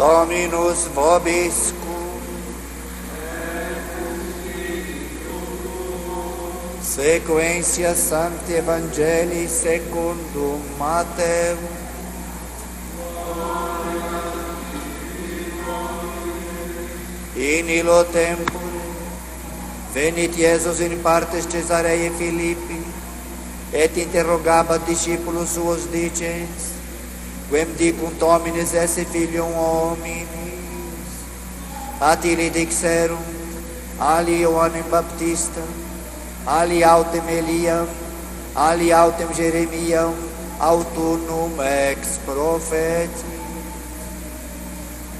Dominus vobiscum. Sequentia Sancti Evangelii secundum Mattheum. In illo tempore venit Iesus in partes Caesareae Philippi, et interrogabat discipulos suos dicens: Quem dicunt homines esse filium hominis? Atili dixerum, ali Ioannem Baptista, ali autem Eliam, ali autem Jeremiam, autunum ex propheti.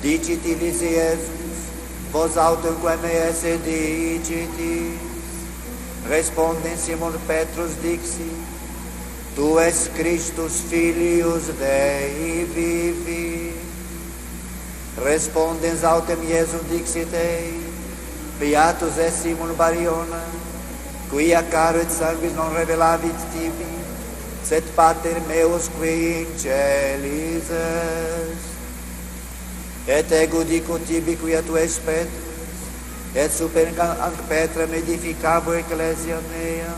Dicit illis Iesus: Vos autem quem esse dicitis? Respondem Simon Petrus dixit: Tu es Christus filius Dei vivi. Respondens autem Iesum dixit ei: Beatus es Simon Bariona, quia caro et sanguis non revelavit tibi, sed Pater meus qui in celis est. Et ego dico tibi quia tu es Petrus, et super hanc Petram edificabo ecclesia mea,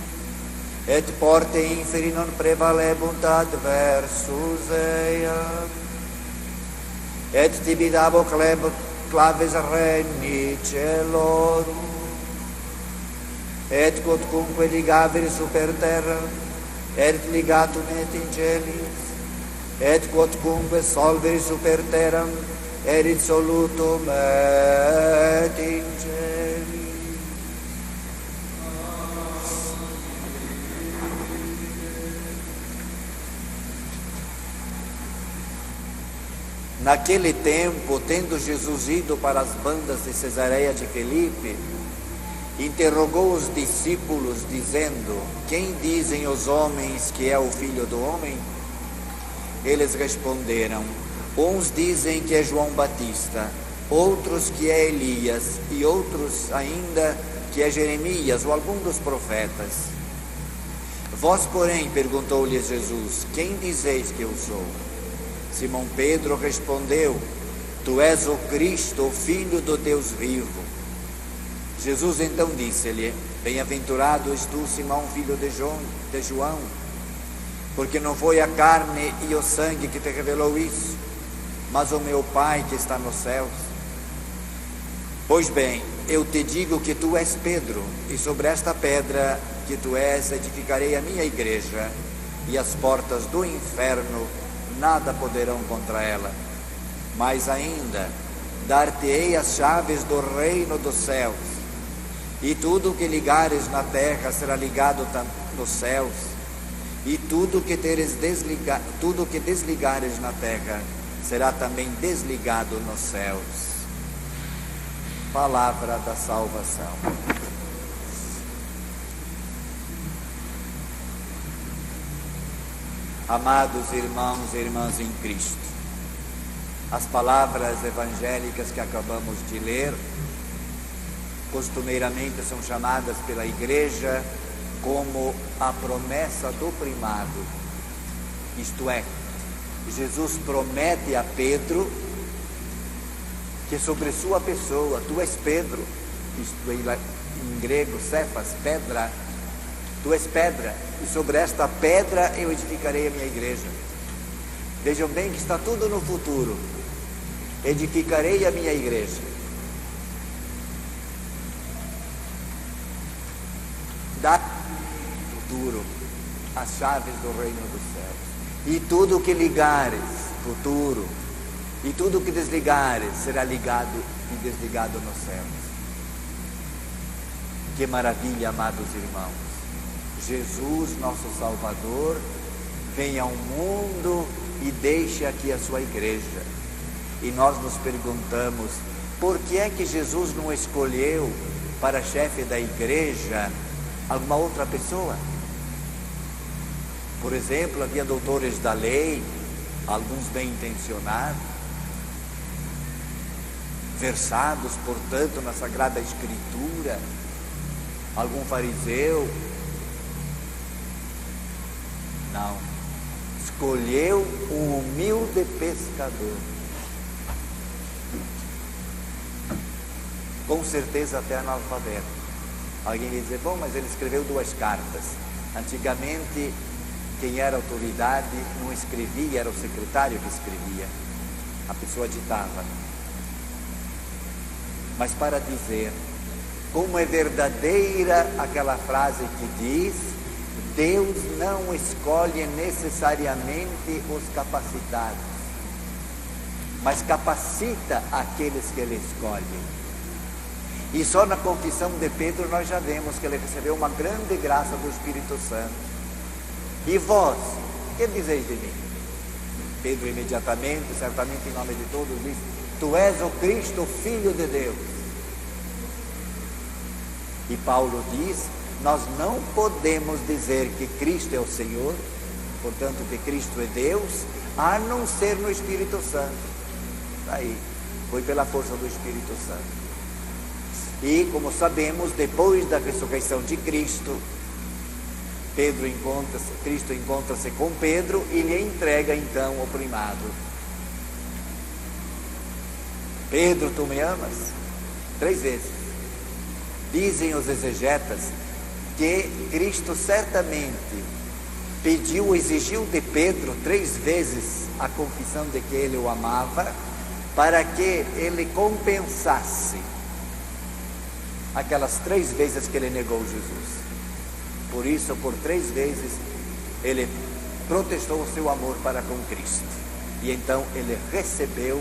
et porte inferi non prevalebunt adversus eiam. Et tibi dabo claves regni celorum, et quodcunque ligabiri super terra, et ligatum et in celis, et quodcunque solveri super terram, erit solutum et in celis. Naquele tempo, tendo Jesus ido para as bandas de Cesareia de Filipe, interrogou os discípulos, dizendo: Quem dizem os homens que é o Filho do Homem? Eles responderam: Uns dizem que é João Batista, outros que é Elias, e outros ainda que é Jeremias ou algum dos profetas. Vós, porém, perguntou-lhes Jesus, quem dizeis que eu sou? Simão Pedro respondeu: Tu és o Cristo, o Filho do Deus vivo. Jesus então disse-lhe: Bem-aventurado és tu, Simão, filho de João, porque não foi a carne e o sangue que te revelou isso, mas o meu Pai que está nos céus. Pois bem, eu te digo que tu és Pedro, e sobre esta pedra que tu és edificarei a minha igreja, e as portas do inferno nada poderão contra ela. Mais ainda, dar-te-ei as chaves do reino dos céus, e tudo o que ligares na terra será ligado nos céus, e tudo que desligares na terra será também desligado nos céus. Palavra da salvação. Amados irmãos e irmãs em Cristo, as palavras evangélicas que acabamos de ler, costumeiramente são chamadas pela Igreja como a promessa do primado. Isto é, Jesus promete a Pedro que sobre sua pessoa, tu és Pedro, isto em grego, Cefas, pedra, tu és pedra, e sobre esta pedra eu edificarei a minha igreja. Vejam bem que está tudo no futuro. Edificarei a minha igreja. Dá no futuro as chaves do reino dos céus. E tudo que ligares, futuro, e tudo que desligares será ligado e desligado nos céus. Que maravilha, amados irmãos. Jesus, nosso Salvador, vem ao mundo e deixa aqui a sua igreja. E nós nos perguntamos, por que é que Jesus não escolheu para chefe da igreja alguma outra pessoa? Por exemplo, havia doutores da lei, alguns bem intencionados, versados, portanto, na Sagrada Escritura, algum fariseu. Não, escolheu um humilde pescador. com certeza até analfabeto. Alguém vai dizer, bom, mas ele escreveu 2 cartas. Antigamente, quem era autoridade não escrevia, era o secretário que escrevia. A pessoa ditava. Mas para dizer como é verdadeira aquela frase que diz: Deus não escolhe necessariamente os capacitados, mas capacita aqueles que Ele escolhe. E só na confissão de Pedro nós já vemos que ele recebeu uma grande graça do Espírito Santo. E vós, que dizeis de mim? Pedro imediatamente, certamente em nome de todos, diz: Tu és o Cristo, o Filho de Deus. E Paulo diz: nós não podemos dizer que Cristo é o Senhor, portanto que Cristo é Deus, a não ser no Espírito Santo. Aí, foi pela força do Espírito Santo. E como sabemos, depois da ressurreição de Cristo, Cristo encontra-se com Pedro e lhe entrega então o primado. Pedro, tu me amas? 3 vezes. Dizem os exegetas que Cristo certamente exigiu de Pedro 3 vezes a confissão de que ele o amava, para que ele compensasse aquelas 3 vezes que ele negou Jesus. Por isso, por 3 vezes, ele protestou o seu amor para com Cristo. E então ele recebeu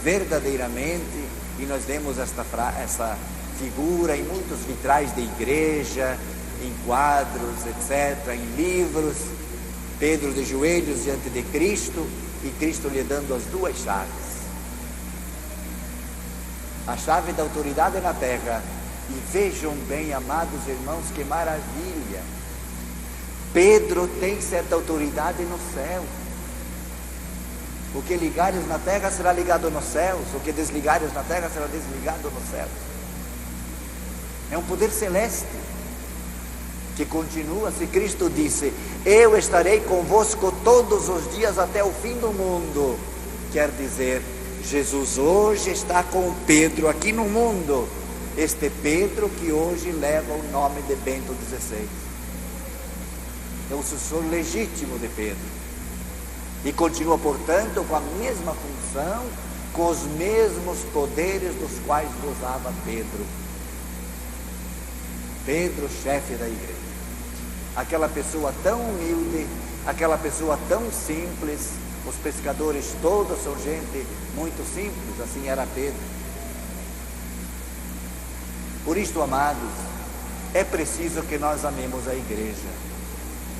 verdadeiramente, e nós vemos essa figura em muitos vitrais de igreja, em quadros, etc., em livros, Pedro de joelhos diante de Cristo, e Cristo lhe dando as 2 chaves. A chave da autoridade na terra. E vejam bem, amados irmãos, que maravilha. Pedro tem certa autoridade no céu. O que ligares na terra será ligado nos céus, o que desligares na terra será desligado nos céus. É um poder celeste que continua. Se Cristo disse: eu estarei convosco todos os dias até o fim do mundo, quer dizer, Jesus hoje está com Pedro aqui no mundo. Este Pedro que hoje leva o nome de Bento XVI. É o sucessor legítimo de Pedro. E continua, portanto, com a mesma função, com os mesmos poderes dos quais gozava Pedro. Pedro, chefe da igreja. Aquela pessoa tão humilde, aquela pessoa tão simples. Os pescadores todos são gente muito simples, assim era Pedro. Por isto, amados, é preciso que nós amemos a igreja.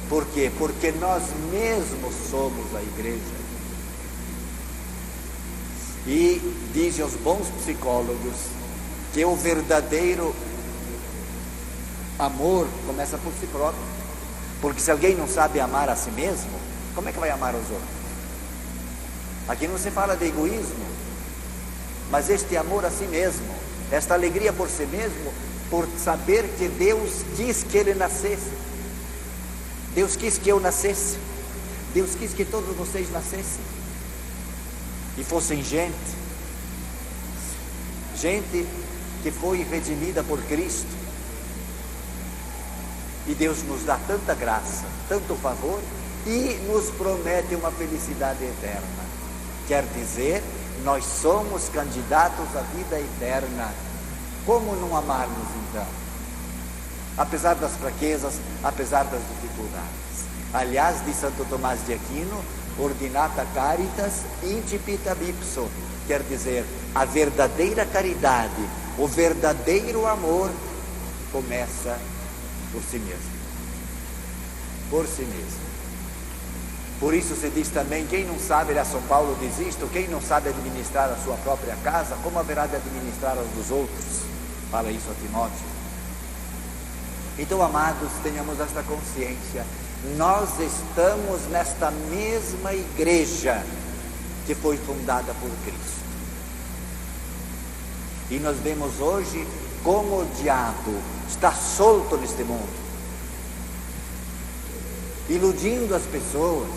Por quê? Porque nós mesmos somos a igreja. E dizem os bons psicólogos que o verdadeiro amor começa por si próprio. Porque se alguém não sabe amar a si mesmo, como é que vai amar os outros? Aqui não se fala de egoísmo, mas este amor a si mesmo, esta alegria por si mesmo, por saber que Deus quis que ele nascesse. Deus quis que eu nascesse. Deus quis que todos vocês nascessem e fossem gente que foi redimida por Cristo. E Deus nos dá tanta graça, tanto favor, e nos promete uma felicidade eterna. Quer dizer, nós somos candidatos à vida eterna. Como não amarmos então? Apesar das fraquezas, apesar das dificuldades. Aliás, de Santo Tomás de Aquino, ordinata caritas incipita ipso. Quer dizer, a verdadeira caridade, o verdadeiro amor começa por si mesmo. Por si mesmo. Por isso se diz também, quem não sabe, aliás, São Paulo diz isto, quem não sabe administrar a sua própria casa, como haverá de administrar as dos outros? Fala isso a Timóteo. Então, amados, tenhamos esta consciência. Nós estamos nesta mesma igreja que foi fundada por Cristo. E nós vemos hoje como o diabo está solto neste mundo, iludindo as pessoas.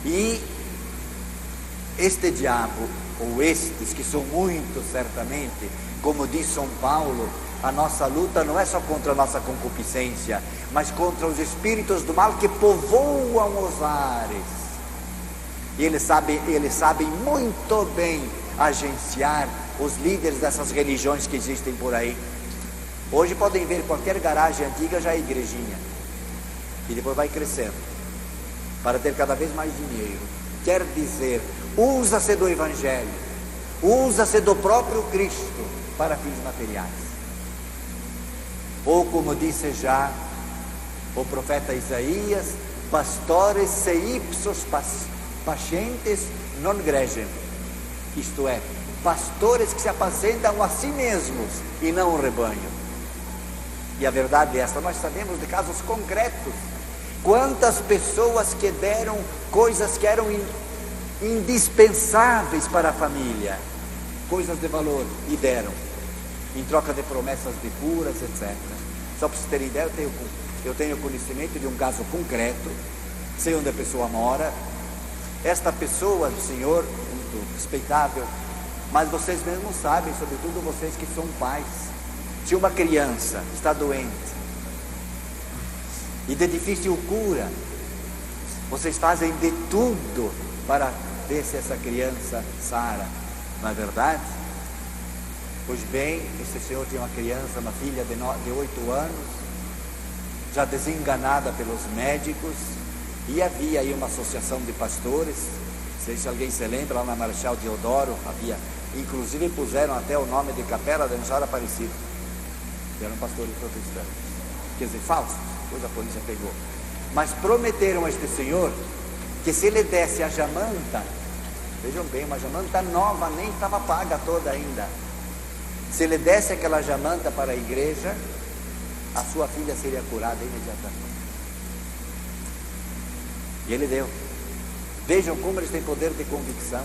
E este diabo, ou estes, que são muitos certamente, como diz São Paulo, a nossa luta não é só contra a nossa concupiscência, mas contra os espíritos do mal que povoam os ares. E eles sabem muito bem agenciar os líderes dessas religiões que existem por aí. Hoje podem ver qualquer garagem antiga já é igrejinha, e depois vai crescendo para ter cada vez mais dinheiro. Quer dizer, usa-se do Evangelho, usa-se do próprio Cristo para fins materiais. Ou como disse já o profeta Isaías, pastores se ipsos pacientes non gregem, isto é, pastores que se apacentam a si mesmos e não o rebanho. E a verdade é esta, nós sabemos de casos concretos, quantas pessoas que deram coisas que eram indispensáveis para a família, coisas de valor, e deram, em troca de promessas de curas, etc. Só para vocês terem ideia, eu tenho conhecimento de um caso concreto, sei onde a pessoa mora. Esta pessoa do Senhor, muito respeitável, mas vocês mesmos sabem, sobretudo vocês que são pais, se uma criança está doente e de difícil cura, vocês fazem de tudo para ver se essa criança sara, não é verdade? Pois bem, esse senhor tinha uma criança, uma filha de 8 anos, já desenganada pelos médicos, e havia aí uma associação de pastores, não sei se alguém se lembra, lá na Marechal Deodoro, havia, inclusive puseram até o nome de Capela da Nossa Aparecida, que eram pastores protestantes, quer dizer, falsos, depois a polícia pegou, mas prometeram a este senhor, que se ele desse a jamanta, vejam bem, uma jamanta nova, nem estava paga toda ainda, se ele desse aquela jamanta para a igreja, a sua filha seria curada imediatamente. E ele deu. Vejam como eles têm poder de convicção.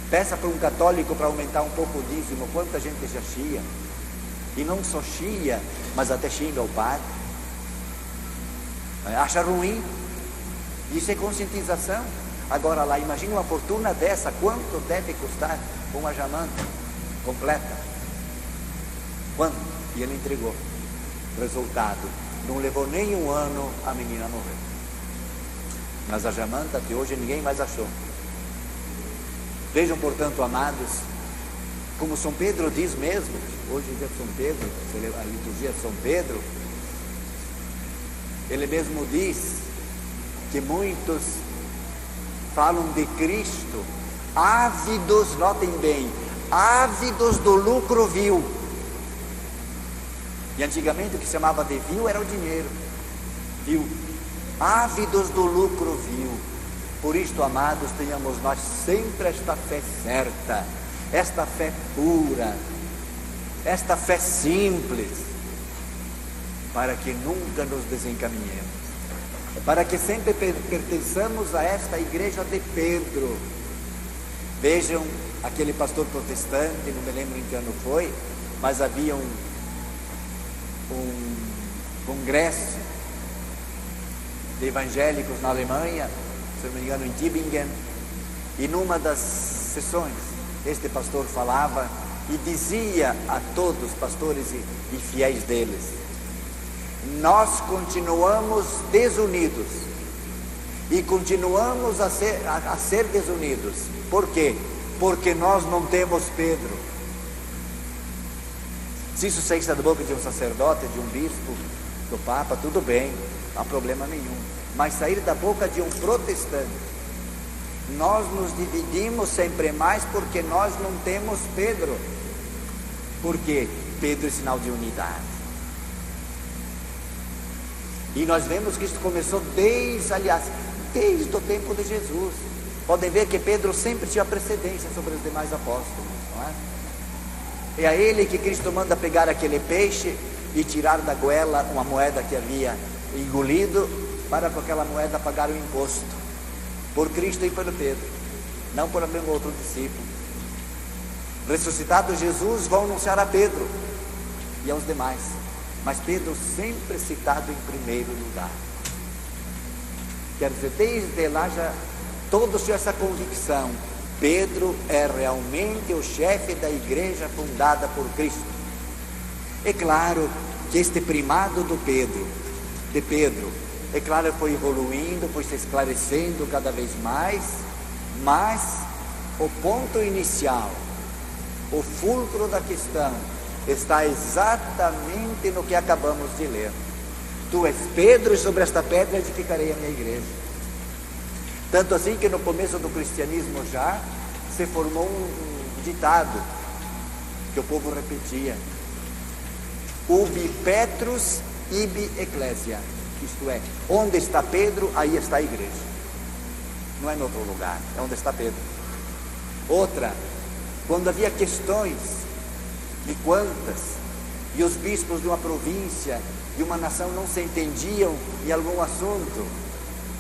Peça para um católico para aumentar um pouco o dízimo, quanta gente já chia, e não só chia, mas até xinga o padre, acha ruim. Isso é conscientização. Agora lá, imagine uma fortuna dessa, quanto deve custar uma jamanta completa? Quanto? E ele entregou. Resultado, não levou nem um ano, a menina morreu. Mas a jamanta até hoje ninguém mais achou. Vejam, portanto, amados, como São Pedro diz mesmo, hoje é dia de São Pedro, a liturgia de São Pedro, ele mesmo diz que muitos falam de Cristo, ávidos, notem bem, ávidos do lucro vil. E antigamente o que se chamava de vil era o dinheiro, vil, ávidos do lucro vil. Por isto, amados, tenhamos nós sempre esta fé certa, esta fé pura, esta fé simples, para que nunca nos desencaminhemos, para que sempre pertençamos a esta igreja de Pedro. Vejam, aquele pastor protestante, não me lembro em que ano foi, mas havia um congresso de evangélicos na Alemanha, se não me engano em Tübingen, e numa das sessões este pastor falava e dizia a todos, pastores e fiéis deles: nós continuamos desunidos e continuamos a ser desunidos. Por quê? Porque nós não temos Pedro. Se isso saísse da boca de um sacerdote, de um bispo, do papa, tudo bem, não há problema nenhum. Mas sair da boca de um protestante, nós nos dividimos sempre mais porque nós não temos Pedro. Porque Pedro é sinal de unidade. E nós vemos que isso começou desde o tempo de Jesus. Podem ver que Pedro sempre tinha precedência sobre os demais apóstolos, não é? É a ele que Cristo manda pegar aquele peixe e tirar da goela uma moeda que havia engolido, para com aquela moeda pagar o imposto. Por Cristo e por Pedro, não por algum outro discípulo. Ressuscitado Jesus, vão anunciar a Pedro e aos demais, mas Pedro sempre citado em primeiro lugar. Quer dizer, desde lá já todos tinham essa convicção: Pedro é realmente o chefe da igreja fundada por Cristo. É claro que este primado de Pedro, é claro, foi evoluindo, foi se esclarecendo cada vez mais, mas o ponto inicial, o fulcro da questão, está exatamente no que acabamos de ler. Tu és Pedro, e sobre esta pedra edificarei a minha igreja. Tanto assim que no começo do cristianismo já se formou um ditado que o povo repetia: ubi Petrus ibi ecclesia, isto é, onde está Pedro, aí está a igreja. Não é em outro lugar, é onde está Pedro. Outra, quando havia questões de quantas, e os bispos de uma província, de uma nação não se entendiam em algum assunto,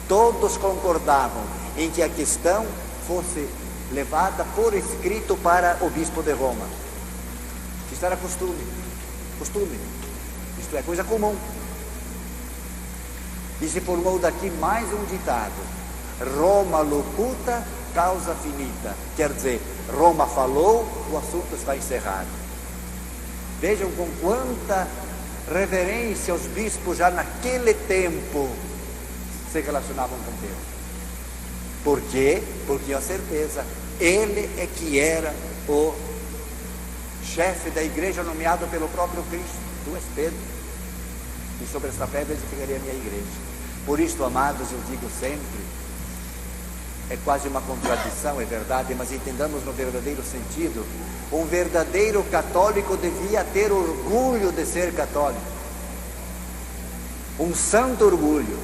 todos concordavam em que a questão fosse levada por escrito para o bispo de Roma. Isto era costume, isto é coisa comum. E se formou daqui mais um ditado: Roma locuta, causa finita. Quer dizer, Roma falou, o assunto está encerrado. Vejam com quanta reverência os bispos já naquele tempo se relacionavam com Deus. Por quê? Porque tinham certeza, ele é que era o chefe da igreja nomeado pelo próprio Cristo. Tu és Pedro, e sobre esta pedra edificarei a minha igreja. Por isto, amados, eu digo sempre, é quase uma contradição, é verdade, mas entendamos no verdadeiro sentido. Um verdadeiro católico devia ter orgulho de ser católico, um santo orgulho,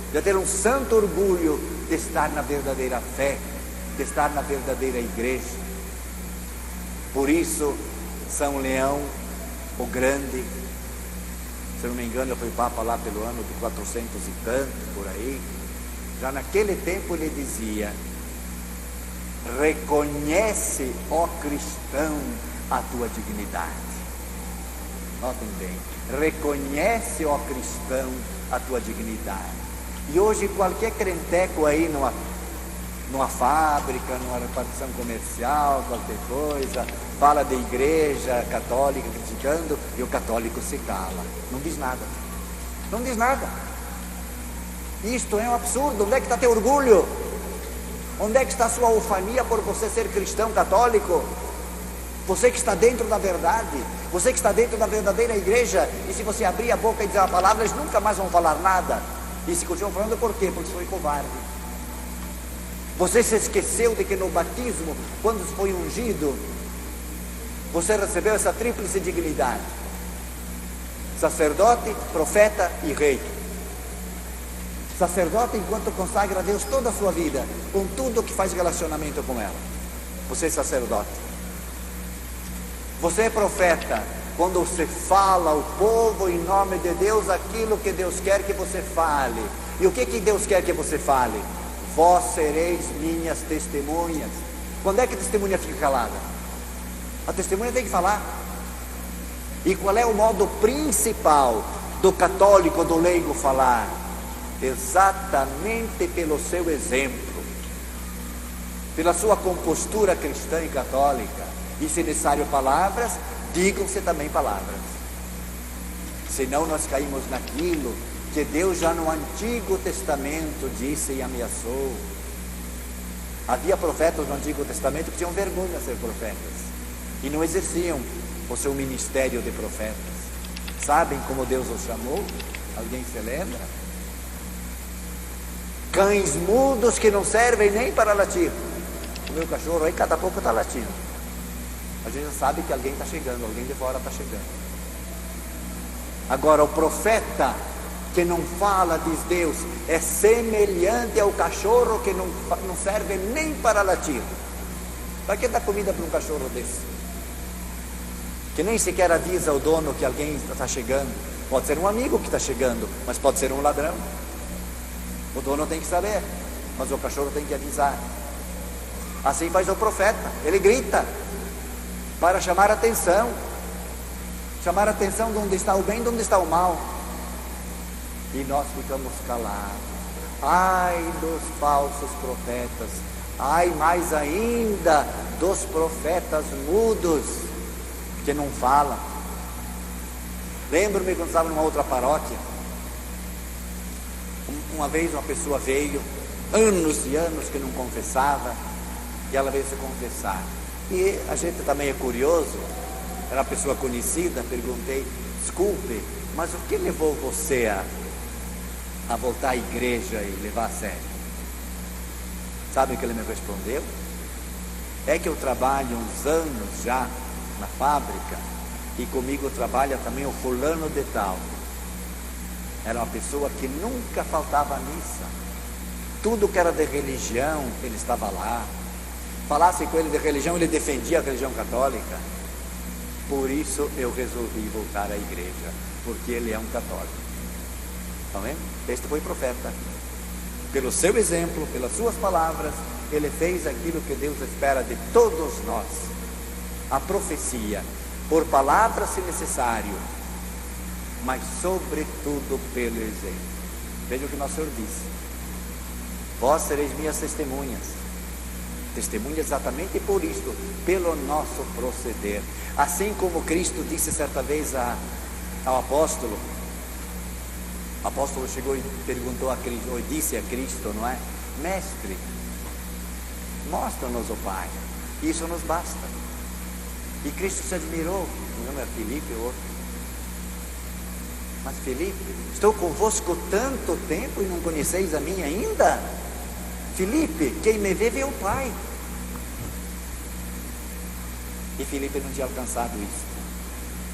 devia ter um santo orgulho de estar na verdadeira fé, de estar na verdadeira igreja. Por isso, São Leão, o Grande, se não me engano, ele foi Papa lá pelo ano de 400 e tanto, por aí. Já naquele tempo ele dizia: reconhece, ó cristão, a tua dignidade. Notem bem, reconhece, ó cristão, a tua dignidade. E hoje qualquer crenteco aí numa fábrica, numa repartição comercial, qualquer coisa, fala da igreja católica criticando, e o católico se cala, não diz nada, não diz nada. Isto é um absurdo. Onde é que está teu orgulho? Onde é que está a sua ufania por você ser cristão católico? Você que está dentro da verdade, você que está dentro da verdadeira igreja, e se você abrir a boca e dizer a palavra, eles nunca mais vão falar nada. E se continuam falando, por quê? Porque foi covarde. Você se esqueceu de que no batismo, quando foi ungido, você recebeu essa tríplice dignidade: sacerdote, profeta e rei. Sacerdote enquanto consagra a Deus toda a sua vida, com tudo que faz relacionamento com ela. Você é sacerdote. Você é profeta quando você fala ao povo em nome de Deus aquilo que Deus quer que você fale. E o que Deus quer que você fale? Vós sereis minhas testemunhas. Quando é que a testemunha fica calada? A testemunha tem que falar. E qual é o modo principal do católico, do leigo falar? Exatamente pelo seu exemplo, pela sua compostura cristã e católica. E se necessário palavras, digam-se também palavras. Senão nós caímos naquilo que Deus já no Antigo Testamento disse e ameaçou. Havia profetas no Antigo Testamento que tinham vergonha de ser profetas e não exerciam o seu ministério de profetas. Sabem como Deus os chamou? Alguém se lembra? Cães mudos que não servem nem para latir. O meu cachorro aí cada pouco está latindo. A gente já sabe que alguém está chegando, alguém de fora está chegando. Agora o profeta que não fala, diz Deus, é semelhante ao cachorro que não serve nem para latir. Para que dar comida para um cachorro desse? Que nem sequer avisa o dono que alguém está chegando. Pode ser um amigo que está chegando, mas pode ser um ladrão. O dono tem que saber, mas o cachorro tem que avisar. Assim faz o profeta, ele grita para chamar a atenção. Chamar a atenção de onde está o bem e de onde está o mal. E nós ficamos calados. Ai dos falsos profetas, Ai, mais ainda dos profetas mudos, que não falam. Lembro-me quando estava numa outra paróquia, uma vez uma pessoa veio, anos e anos que não confessava, e ela veio se confessar. E a gente também é curioso, era uma pessoa conhecida, perguntei, desculpe, mas o que levou você a voltar à igreja e levar a sério? Sabe o que ele me respondeu? É que eu trabalho uns anos já na fábrica, e comigo trabalha também o fulano de tal. Era uma pessoa que nunca faltava à missa. Tudo que era de religião, ele estava lá. Falasse com ele de religião, ele defendia a religião católica. Por isso eu resolvi voltar à igreja, porque ele é um católico. Está vendo? Este foi profeta. Pelo seu exemplo, pelas suas palavras, ele fez aquilo que Deus espera de todos nós. A profecia, por palavras se necessário, mas sobretudo pelo exemplo. Veja o que nosso Senhor disse: vós sereis minhas testemunhas. Testemunha exatamente por isto, pelo nosso proceder. Assim como Cristo disse certa vez ao apóstolo, o apóstolo chegou e perguntou a Cristo, ou disse a Cristo, não é? Mestre, mostra-nos o Pai, isso nos basta. E Cristo se admirou, o nome é Filipe ou outro. Mas Filipe, estou convosco tanto tempo e não conheceis a mim ainda? Filipe, quem me vê, vê o Pai. E Filipe não tinha alcançado isso.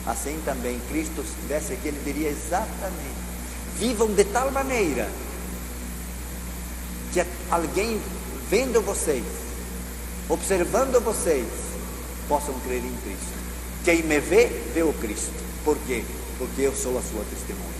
Assim também, Cristo, se estivesse aqui, ele diria exatamente: vivam de tal maneira que alguém vendo vocês, observando vocês, possam crer em Cristo. Quem me vê, vê o Cristo. Por quê? Porque eu sou a sua testemunha.